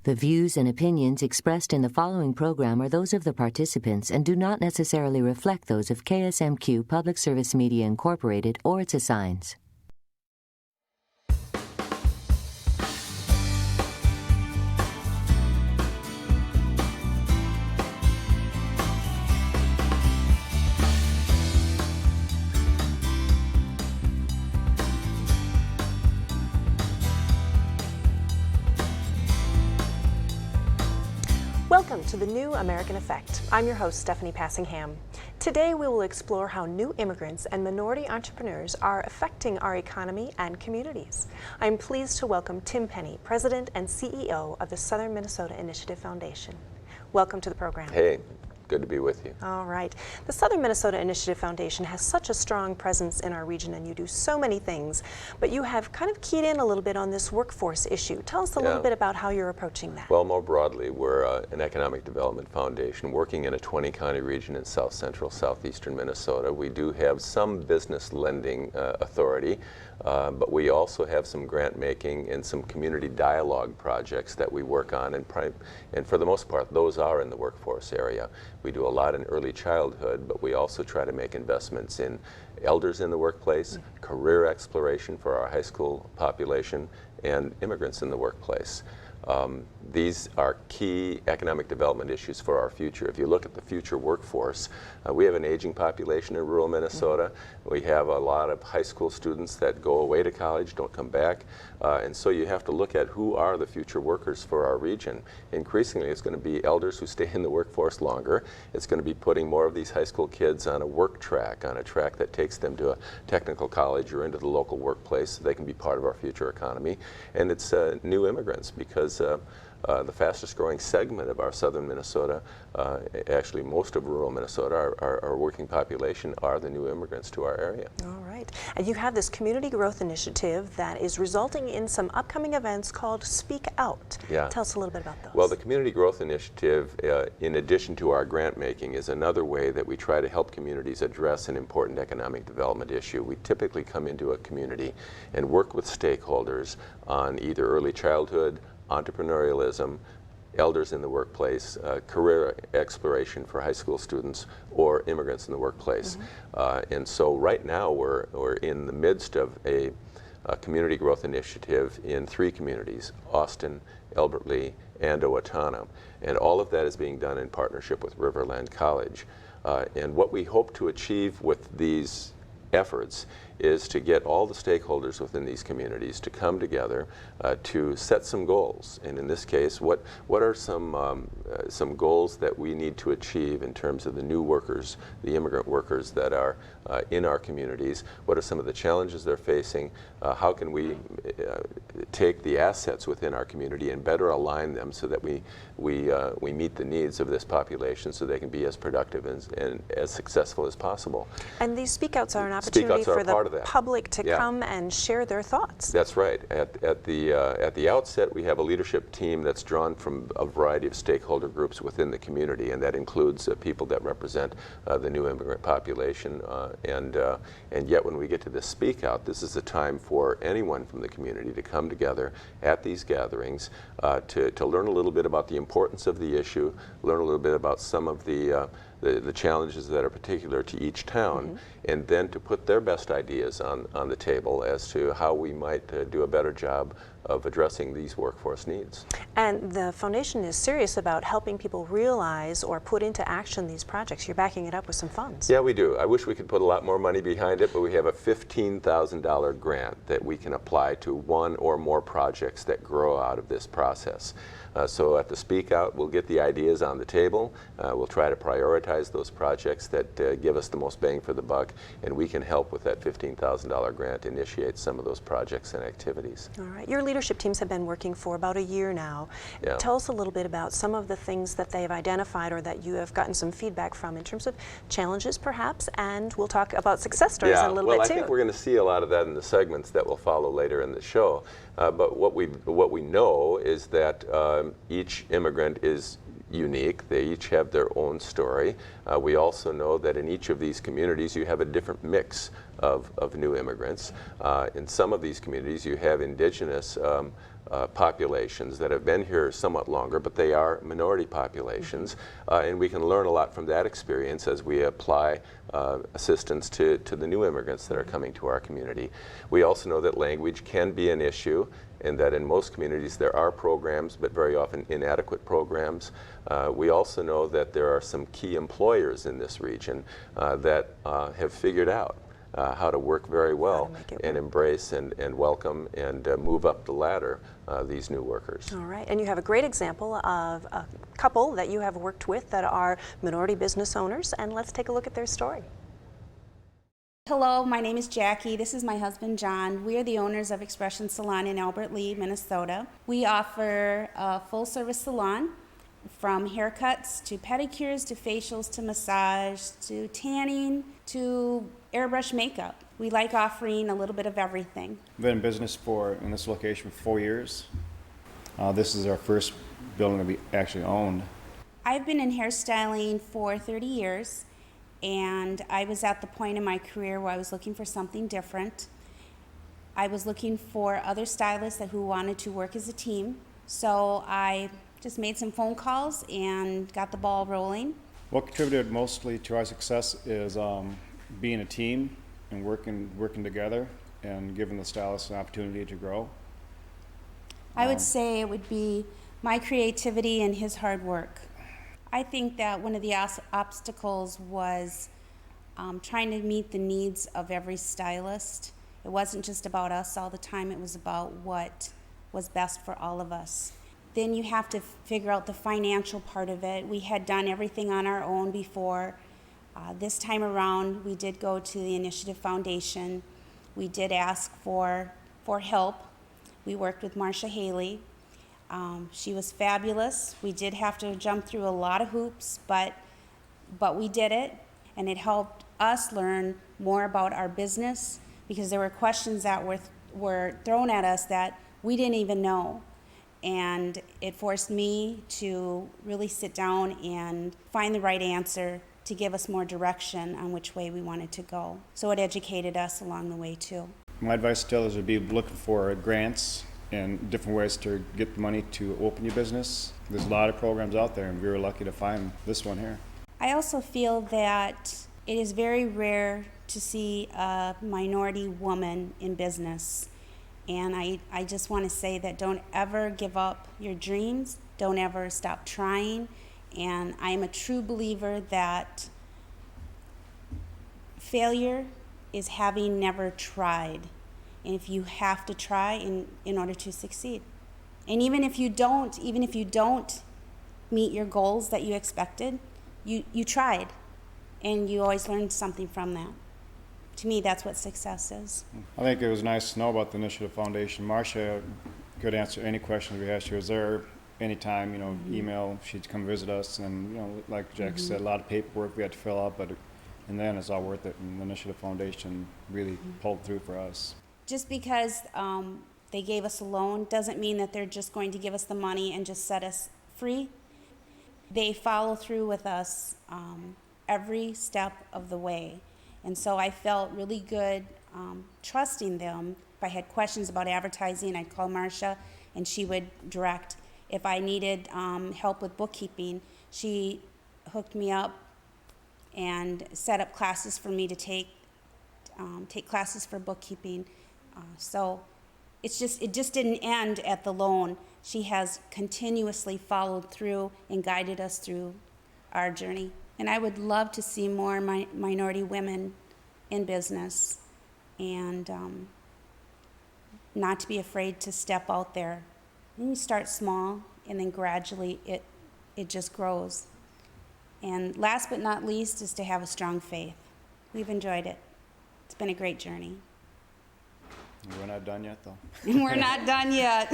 The views and opinions expressed in the following program are those of the participants and do not necessarily reflect those of KSMQ Public Service Media Incorporated or its assigns. Welcome to the New American Effect. I'm your host, Stephanie Passingham. Today we will explore how new immigrants and minority entrepreneurs are affecting our economy and communities. I'm pleased to welcome Tim Penny, President and CEO of the Southern Minnesota Initiative Foundation. Welcome to the program. Hey. Good to be with you. All right. The Southern Minnesota Initiative Foundation has such a strong presence in our region, and you do so many things, but you have kind of keyed in a little bit on this workforce issue. Tell us a little bit about how you're approaching that. Well, more broadly, we're an economic development foundation working in a 20-county region in south central, southeastern Minnesota. We do have some business lending authority, but we also have some grant making and some community dialogue projects that we work on, and for the most part, those are in the workforce area. We do a lot in early childhood, but we also try to make investments in elders in the workplace, career exploration for our high school population, and immigrants in the workplace. These are key economic development issues for our future. If you look at the future workforce, we have an aging population in rural Minnesota. We have a lot of high school students that go away to college, don't come back, and so you have to look at who are the future workers for our region. Increasingly, it's going to be elders who stay in the workforce longer. It's going to be putting more of these high school kids on a work track, on a track that takes them to a technical college or into the local workplace so they can be part of our future economy. And it's new immigrants, because the fastest growing segment of our southern Minnesota, actually most of rural Minnesota, our working population, are the new immigrants to our area. All right. And you have this community growth initiative that is resulting in some upcoming events called Speak Out. Yeah. Tell us a little bit about those. Well, the community growth initiative, in addition to our grant making, is another way that we try to help communities address an important economic development issue. We typically come into a community and work with stakeholders on either early childhood, entrepreneurialism, elders in the workplace, career exploration for high school students, or immigrants in the workplace. And so right now we're in the midst of a community growth initiative in 3 communities: Austin, Elbert Lee, and Owatonna. And all of that is being done in partnership with Riverland College. And what we hope to achieve with these efforts is to get all the stakeholders within these communities to come together to set some goals. And in this case, what are some goals that we need to achieve in terms of the new workers, the immigrant workers that are in our communities? What are some of the challenges they're facing? How can we take the assets within our community and better align them so that we meet the needs of this population so they can be as productive and as successful as possible? And these speak outs are an opportunity for the public to come and share their thoughts. That's right. At the outset, we have a leadership team that's drawn from a variety of stakeholder groups within the community, and that includes people that represent the new immigrant population. And yet, when we get to the speak out, this is a time for anyone from the community to come together at these gatherings to learn a little bit about the importance of the issue, learn a little bit about some of the challenges that are particular to each town, and then to put their best ideas on the table as to how we might do a better job of addressing these workforce needs. And the foundation is serious about helping people realize or put into action these projects. You're backing it up with some funds. Yeah, we do. I wish we could put a lot more money behind it, but we have a $15,000 grant that we can apply to one or more projects that grow out of this process. So at the Speak Out, we'll get the ideas on the table. We'll try to prioritize those projects that give us the most bang for the buck, and we can help with that $15,000 grant initiate some of those projects and activities. All right. Your leadership teams have been working for about a year now. Yeah. Tell us a little bit about some of the things that they have identified or that you have gotten some feedback from in terms of challenges perhaps, and we'll talk about success stories in a little bit too. I think we're going to see a lot of that in the segments that will follow later in the show. But what we know is that each immigrant is unique. They each have their own story. We also know that in each of these communities you have a different mix of new immigrants. In some of these communities you have indigenous populations that have been here somewhat longer, but they are minority populations, and we can learn a lot from that experience as we apply assistance to the new immigrants that are coming to our community. We also know that language can be an issue, and that in most communities there are programs, but very often inadequate programs. We also know that there are some key employers in this region that have figured out how to work very well and embrace and welcome and move up the ladder these new workers. All right, and you have a great example of a couple that you have worked with that are minority business owners, and let's take a look at their story. Hello, my name is Jackie. This is my husband, John. We are the owners of Expression Salon in Albert Lea, Minnesota. We offer a full-service salon, from haircuts to pedicures to facials to massage to tanning to airbrush makeup. We like offering a little bit of everything. We've been in business in this location for 4 years. This is our first building that we actually owned. I've been in hairstyling for 30 years, and I was at the point in my career where I was looking for something different. I was looking for other stylists who wanted to work as a team, so I just made some phone calls and got the ball rolling. What contributed mostly to our success is being a team and working together and giving the stylists an opportunity to grow. I would say it would be my creativity and his hard work. I think that one of the obstacles was trying to meet the needs of every stylist. It wasn't just about us all the time, it was about what was best for all of us. Then you have to figure out the financial part of it. We had done everything on our own before. This time around, we did go to the Initiative Foundation. We did ask for help. We worked with Marcia Haley. She was fabulous. We did have to jump through a lot of hoops, but we did it, and it helped us learn more about our business because there were questions that were thrown at us that we didn't even know. And it forced me to really sit down and find the right answer to give us more direction on which way we wanted to go. So it educated us along the way too. My advice to others would be looking for grants and different ways to get the money to open your business. There's a lot of programs out there, and we were lucky to find this one here. I also feel that it is very rare to see a minority woman in business. And I just want to say that don't ever give up your dreams. Don't ever stop trying. And I am a true believer that failure is having never tried. And if you have to try in order to succeed. And even if you don't meet your goals that you expected, you tried. And you always learned something from that. To me, that's what success is. I think it was nice to know about the Initiative Foundation. Marcia could answer any questions we asked. She was there anytime, email, she'd come visit us, and like Jack said, a lot of paperwork we had to fill out, but in the end it's all worth it, and the Initiative Foundation really pulled through for us. Just because they gave us a loan doesn't mean that they're just going to give us the money and just set us free. They follow through with us every step of the way. And so I felt really good trusting them. If I had questions about advertising, I'd call Marcia, and she would direct. If I needed help with bookkeeping, she hooked me up and set up classes for me to take classes for bookkeeping. So it just didn't end at the loan. She has continuously followed through and guided us through our journey. And I would love to see more minority women in business, and not to be afraid to step out there. And you start small, and then gradually it just grows. And last but not least is to have a strong faith. We've enjoyed it. It's been a great journey. We're not done yet, though. We're not done yet.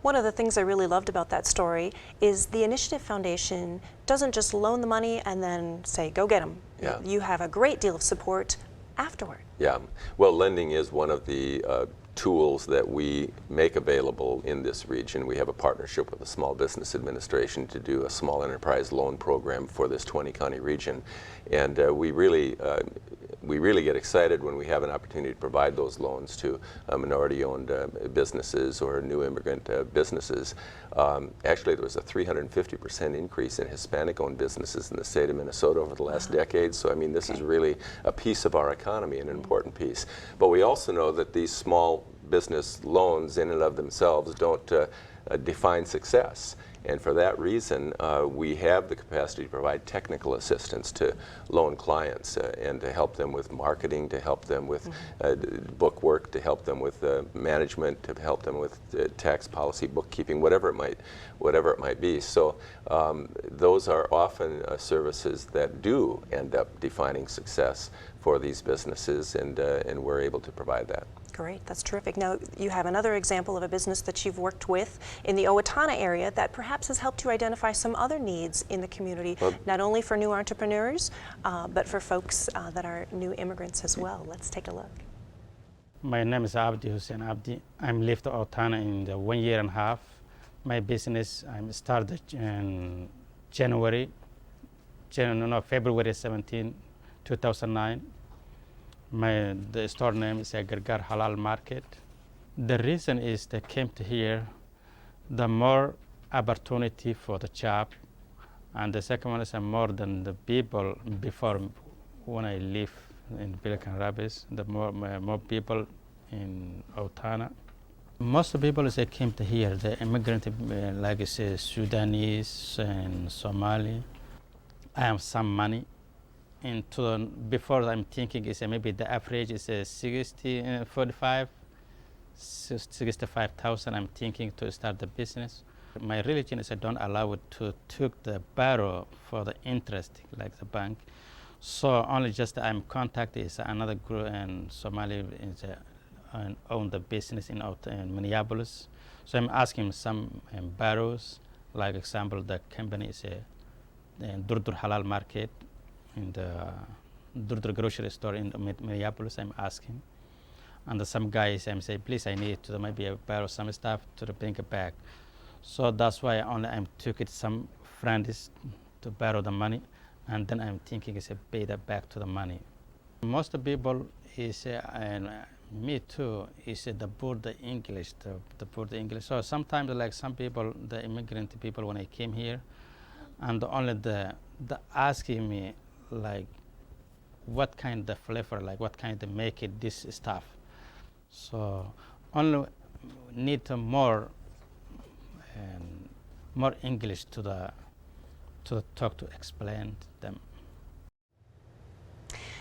One of the things I really loved about that story is the Initiative Foundation doesn't just loan the money and then say, go get them. Yeah. You have a great deal of support afterward. Yeah, well, lending is one of the tools that we make available in this region. We have a partnership with the Small Business Administration to do a small enterprise loan program for this 20-county region. And we really we really get excited when we have an opportunity to provide those loans to minority-owned businesses or new immigrant businesses. Actually, there was a 350% increase in Hispanic-owned businesses in the state of Minnesota over the last decade. So, I mean, this is really a piece of our economy, an important piece. But we also know that these small business loans in and of themselves don't define success. And for that reason, we have the capacity to provide technical assistance to loan clients and to help them with marketing, to help them with book work, to help them with management, to help them with tax policy, bookkeeping, whatever it might be. So those are often services that do end up defining success for these businesses, and we're able to provide that. Great, that's terrific. Now, you have another example of a business that you've worked with in the Owatonna area that perhaps has helped you identify some other needs in the community, not only for new entrepreneurs, but for folks that are new immigrants as well. Let's take a look. My name is Abdi Hussein Abdi. I'm lived in Owatonna in the 1 year and a half. My business I started in February 17, 2009. The store name is Gargar Halal Market. The reason is they came to here, the more opportunity for the job, and the second one is more than the people before when I live in Pelican Rapids, the more people in Owatonna. Most of the people they came to here, the immigrant like Sudanese and Somali. I have some money. Before I'm thinking is maybe the average is 65,000. I'm thinking to start the business. My religion is I don't allow it to take the borrow for the interest like the bank. So only just I'm contacted is another group in Somali and own the business in Minneapolis. So I'm asking some borrows, like example the company is Durdur Halal Market. In the Durdur grocery store in Minneapolis, I'm asking. And some guys, I'm saying, please, I need to maybe borrow some stuff to bring it back. So that's why I took it some friends to borrow the money, and then I'm thinking is pay that back to the money. Most of the people is, and me too, is the poor the English. So sometimes like some people, the immigrant people, when I came here, and only the asking me, like what kind of flavor, like what kind of make it this stuff. So only need more English to talk to explain them.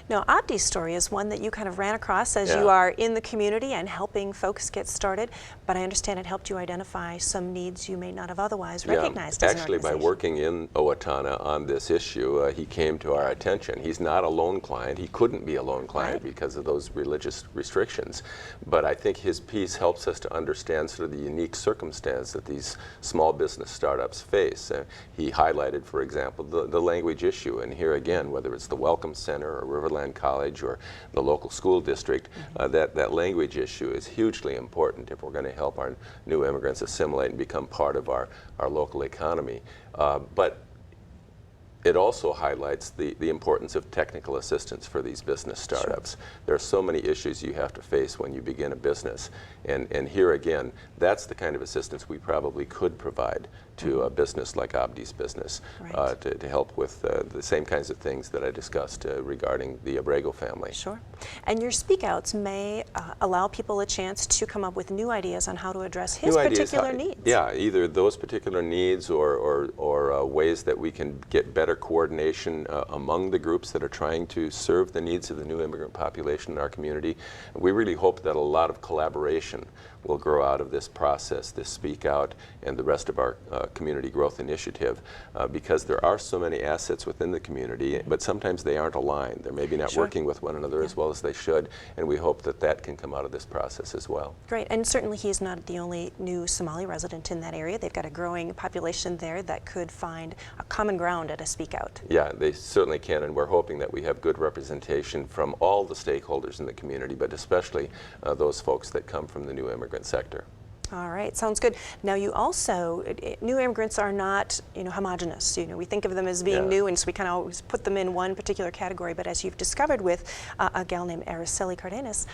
Now, Abdi's story is one that you kind of ran across as you are in the community and helping folks get started, but I understand it helped you identify some needs you may not have otherwise recognized as an Actually, by working in Owatonna on this issue, he came to our attention. He's not a loan client. He couldn't be a loan client because of those religious restrictions, but I think his piece helps us to understand sort of the unique circumstance that these small business startups face. He highlighted, for example, the language issue, and here again, whether it's the Welcome Center or Riverland College or the local school district, that language issue is hugely important if we're going to help our new immigrants assimilate and become part of our local economy. But it also highlights the importance of technical assistance for these business startups. Sure. There are so many issues you have to face when you begin a business. And here again, that's the kind of assistance we probably could provide to a business like Abdi's business, to help with the same kinds of things that I discussed regarding the Abrego family. Sure. And your speak outs may allow people a chance to come up with new ideas on how to address his particular needs. Yeah, either those particular needs or ways that we can get better coordination among the groups that are trying to serve the needs of the new immigrant population in our community. We really hope that a lot of collaboration will grow out of this process, this Speak Out, and the rest of our community growth initiative, because there are so many assets within the community, but sometimes they aren't aligned. They're maybe not working with one another as well as they should, and we hope that that can come out of this process as well. Great, and certainly he's not the only new Somali resident in that area. They've got a growing population there that could find a common ground at a Speak Out. Yeah, they certainly can, and we're hoping that we have good representation from all the stakeholders in the community, but especially those folks that come from the new immigrant sector. All right, sounds good. Now you also, new immigrants are not, homogenous. We think of them as being new, and so we kind of always put them in one particular category. But as you've discovered with a gal named Araceli Cardenas,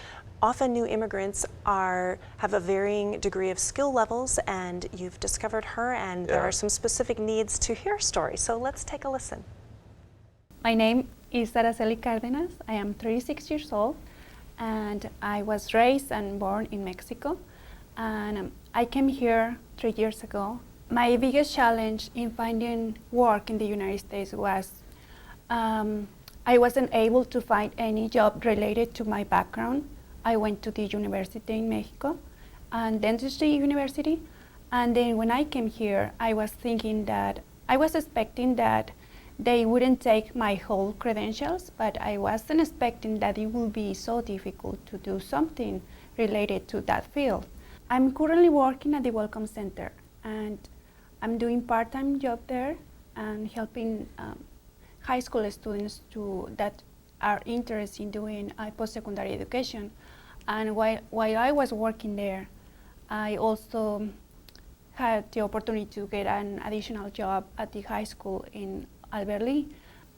often new immigrants have a varying degree of skill levels, and you've discovered her, and there are some specific needs to her story. So let's take a listen. My name is Araceli Cardenas. I am 36 years old, and I was raised and born in Mexico. And I came here 3 years ago. My biggest challenge in finding work in the United States was I wasn't able to find any job related to my background. I went to the university in Mexico, and dentistry university. And then when I came here, I was expecting that they wouldn't take my whole credentials, but I wasn't expecting that it would be so difficult to do something related to that field. I'm currently working at the Welcome Center, and I'm doing part-time job there and helping high school students that are interested in doing post-secondary education. And while I was working there, I also had the opportunity to get an additional job at the high school in Alberley,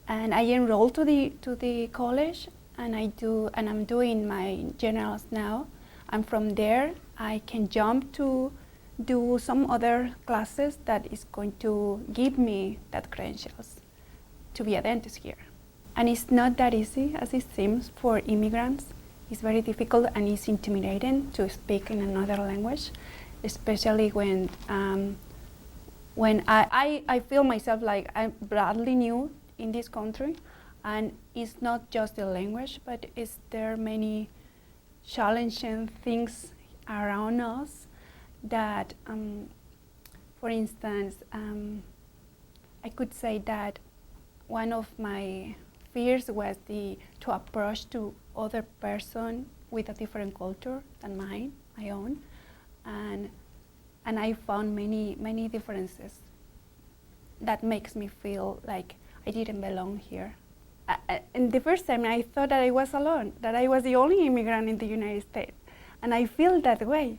and I enrolled to the college, and I'm doing my generals now. And from there, I can jump to do some other classes that is going to give me that credentials to be a dentist here. And it's not that easy as it seems for immigrants. It's very difficult and it's intimidating to speak in another language, especially when I feel myself like I'm broadly new in this country, and it's not just the language, but there are many challenging things around us that, for instance, I could say that one of my fears was to approach to other person with a different culture than my own, and I found many differences that makes me feel like I didn't belong here. And the first time I thought that I was alone, that I was the only immigrant in the United States. And I feel that way.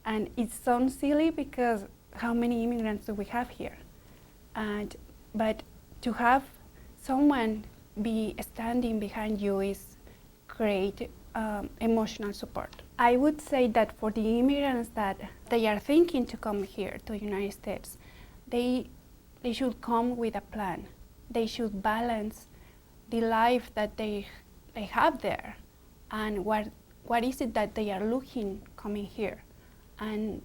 And it sounds silly because how many immigrants do we have here? But to have someone be standing behind you is great emotional support. I would say that for the immigrants that they are thinking to come here to the United States, they should come with a plan. They should balance the life that they have there, and what is it that they are looking coming here, and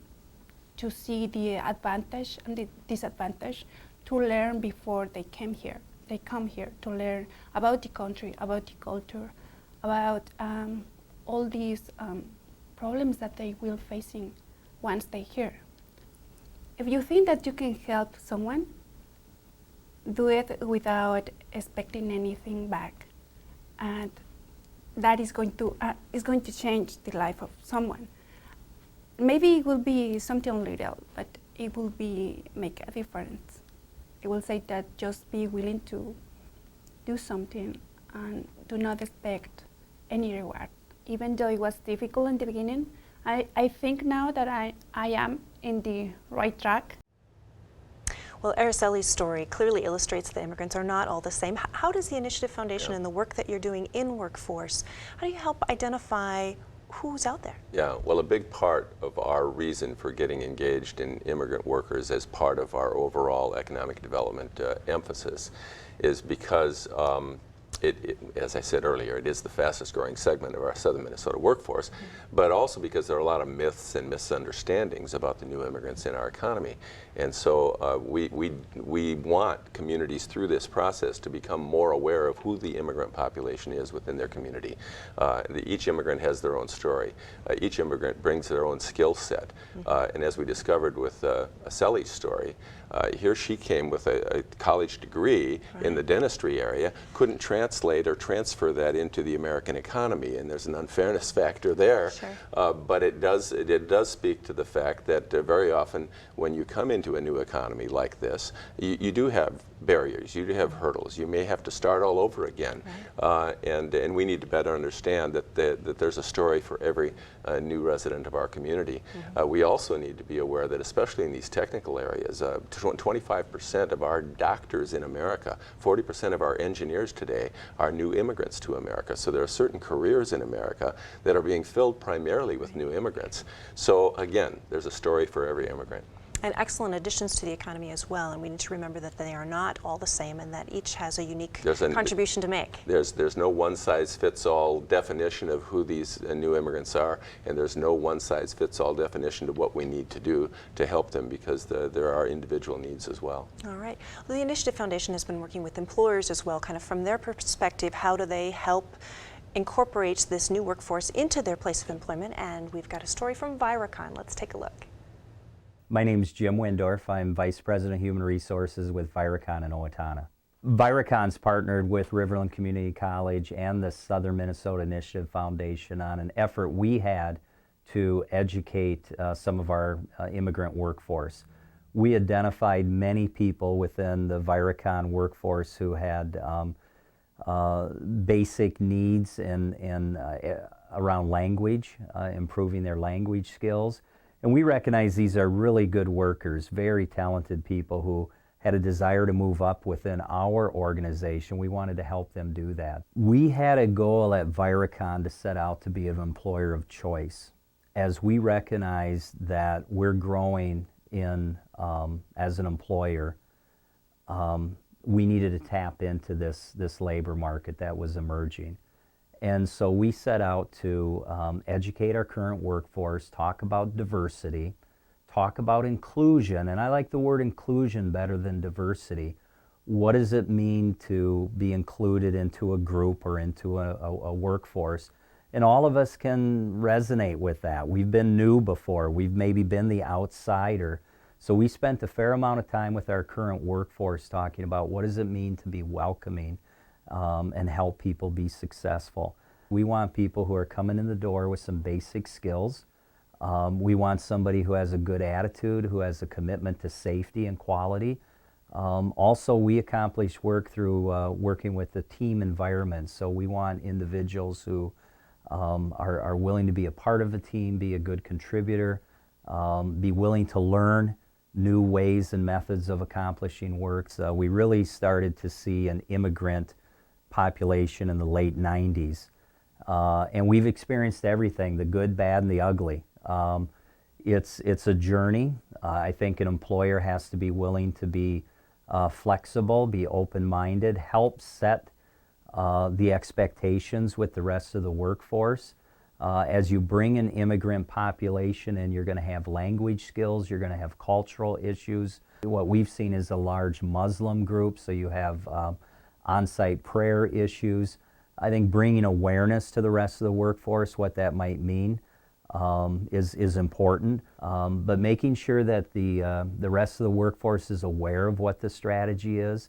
to see the advantage and the disadvantage, to learn before they come here. They come here to learn about the country, about the culture, about all these problems that they will facing once they're here. If you think that you can help someone, do it without expecting anything back, and that is going to change the life of someone. Maybe it will be something little, but it will make a difference. It will say that just be willing to do something and do not expect any reward. Even though it was difficult in the beginning, I think now that I am in the right track. Well, Araceli's story clearly illustrates that immigrants are not all the same. How does the Initiative Foundation and the work that you're doing in workforce, how do you help identify who's out there? Yeah, well, a big part of our reason for getting engaged in immigrant workers as part of our overall economic development emphasis is because as I said earlier, it is the fastest growing segment of our southern Minnesota workforce, but also because there are a lot of myths and misunderstandings about the new immigrants in our economy. And so we want communities through this process to become more aware of who the immigrant population is within their community. Each immigrant has their own story. Each immigrant brings their own skill set. And as we discovered with Araceli's story, here she came with a college degree in the dentistry area, couldn't transfer translate or transfer that into the American economy, and there's an unfairness factor there. Sure. But it does speak to the fact that very often when you come into a new economy like this, you do have barriers, you do have hurdles. You may have to start all over again, right. and we need to better understand that there's a story for every new resident of our community. We also need to be aware that, especially in these technical areas, 25% of our doctors in America, 40% of our engineers today are new immigrants to America. So there are certain careers in America that are being filled primarily with new immigrants. So again, there's a story for every immigrant. And excellent additions to the economy as well, and we need to remember that they are not all the same and that each has a unique contribution to make. There's no one-size-fits-all definition of who these new immigrants are, and there's no one-size-fits-all definition of what we need to do to help them, because there are individual needs as well. All right. Well, the Initiative Foundation has been working with employers as well, kind of from their perspective, how do they help incorporate this new workforce into their place of employment? And we've got a story from Viracon. Let's take a look. My name is Jim Windorf. I'm Vice President of Human Resources with Viracon in Owatonna. Viracon's partnered with Riverland Community College and the Southern Minnesota Initiative Foundation on an effort we had to educate some of our immigrant workforce. We identified many people within the Viracon workforce who had basic needs around language, improving their language skills. And we recognize these are really good workers, very talented people who had a desire to move up within our organization. We wanted to help them do that. We had a goal at Viracon to set out to be an employer of choice, as we recognize that we're growing in as an employer. We needed to tap into this labor market that was emerging. And so we set out to educate our current workforce, talk about diversity, talk about inclusion, and I like the word inclusion better than diversity. What does it mean to be included into a group or into a workforce? And all of us can resonate with that. We've been new before. We've maybe been the outsider. So we spent a fair amount of time with our current workforce talking about what does it mean to be welcoming and help people be successful. We want people who are coming in the door with some basic skills. We want somebody who has a good attitude, who has a commitment to safety and quality. Also, we accomplish work through working with the team environment. So we want individuals who are willing to be a part of a team, be a good contributor, be willing to learn new ways and methods of accomplishing work. So we really started to see an immigrant population in the late 90s. And we've experienced everything, the good, bad, and the ugly. It's a journey. I think an employer has to be willing to be flexible, be open-minded, help set the expectations with the rest of the workforce. As you bring an immigrant population in, you're going to have language skills, you're going to have cultural issues. What we've seen is a large Muslim group, so you have on-site prayer issues. I think bringing awareness to the rest of the workforce, what that might mean, is important. But making sure that the rest of the workforce is aware of what the strategy is.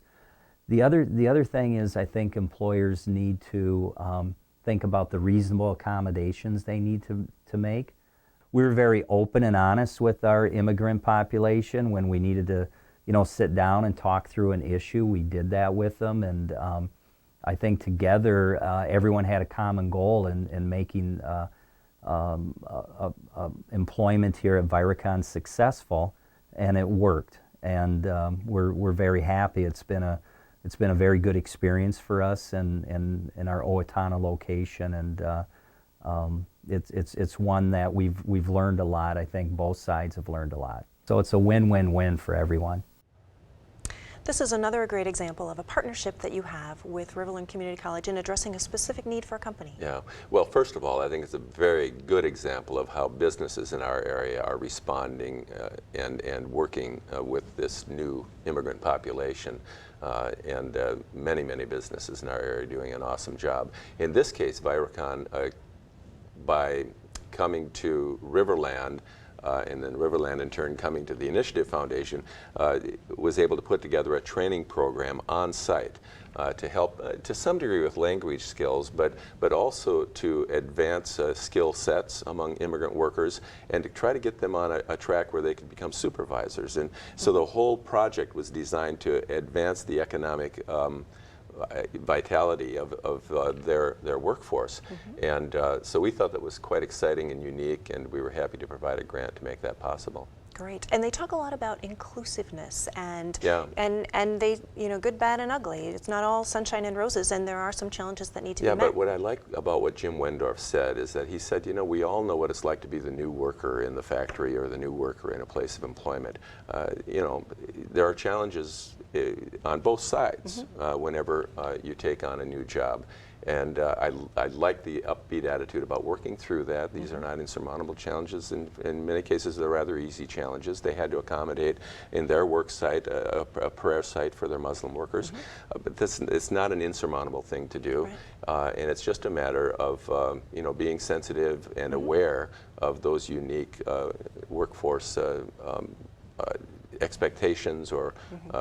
The other thing is, I think employers need to think about the reasonable accommodations they need to make. We were very open and honest with our immigrant population when we needed to, sit down and talk through an issue. We did that with them, and I think together everyone had a common goal in making employment here at Viracon successful, and it worked. And we're very happy. It's been a very good experience for us in our Owatonna location, and it's one that we've learned a lot. I think both sides have learned a lot. So it's a win-win-win for everyone. This is another great example of a partnership that you have with Riverland Community College in addressing a specific need for a company. Yeah. Well, first of all, I think it's a very good example of how businesses in our area are responding and working with this new immigrant population. And many businesses in our area are doing an awesome job. In this case, Viracon, by coming to Riverland, and then Riverland in turn coming to the Initiative Foundation, was able to put together a training program on site to help to some degree with language skills, but also to advance skill sets among immigrant workers and to try to get them on a track where they could become supervisors. And so the whole project was designed to advance the economic vitality of their workforce. And so we thought that was quite exciting and unique, and we were happy to provide a grant to make that possible. Great. And they talk a lot about inclusiveness and Yeah. and they, you know, good, bad, and ugly. It's not all sunshine and roses, and there are some challenges that need to be met. Yeah, but what I like about what Jim Wendorf said is that he said, you know, we all know what it's like to be the new worker in the factory or the new worker in a place of employment. You know, there are challenges on both sides whenever you take on a new job. And I like the upbeat attitude about working through that. These are not insurmountable challenges. In many cases, they're rather easy challenges. They had to accommodate in their work site a prayer site for their Muslim workers. But it's not an insurmountable thing to do. And it's just a matter of you know, being sensitive and aware of those unique workforce expectations or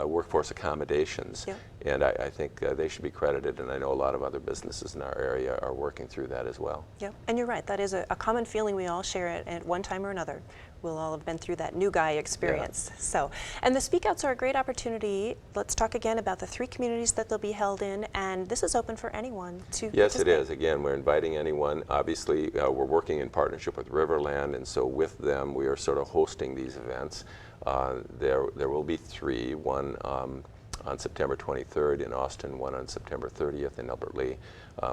workforce accommodations. Yep. And I think they should be credited, and I know a lot of other businesses in our area are working through that as well. Yeah, and you're right. That is a common feeling we all share at one time or another. We'll all have been through that new guy experience. Yeah. So, and the Speak Outs are a great opportunity. Let's talk again about the 3 communities that they'll be held in, and this is open for anyone to Yes, it is. Again, we're inviting anyone. Obviously, we're working in partnership with Riverland, and so with them, we are sort of hosting these events. There will be 3, one on September 23rd in Austin, one on September 30th in Albert Lea,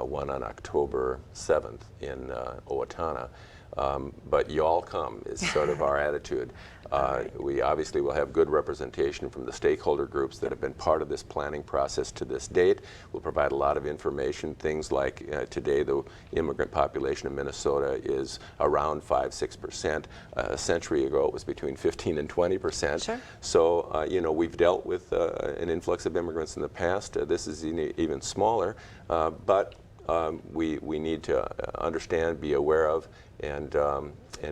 one on October 7th in Owatonna. But you all come is sort of our attitude. We obviously will have good representation from the stakeholder groups that have been part of this planning process to this date. We'll provide a lot of information, things like today the immigrant population in Minnesota is around 5–6%. A century ago it was between 15 and 20%. Sure. So you know, we've dealt with an influx of immigrants in the past. This is even smaller, but we need to understand, be aware of, and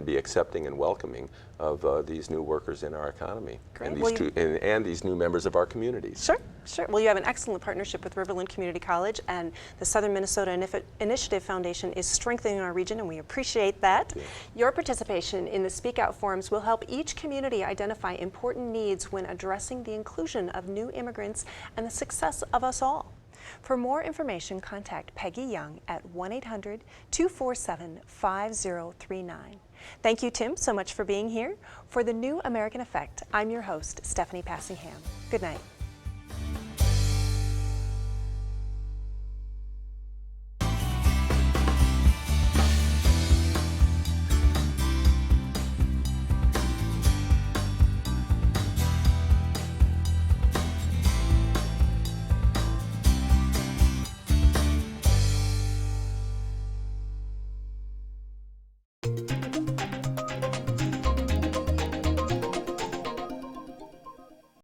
be accepting and welcoming of these new workers in our economy. Great. And these new members of our communities. Sure, sure. Well, you have an excellent partnership with Riverland Community College, and the Southern Minnesota Initiative Foundation is strengthening our region, and we appreciate that. Yeah. Your participation in the Speak Out forums will help each community identify important needs when addressing the inclusion of new immigrants and the success of us all. For more information, contact Peggy Young at 1-800-247-5039. Thank you, Tim, so much for being here. For the New American Effect, I'm your host, Stephanie Passingham. Good night.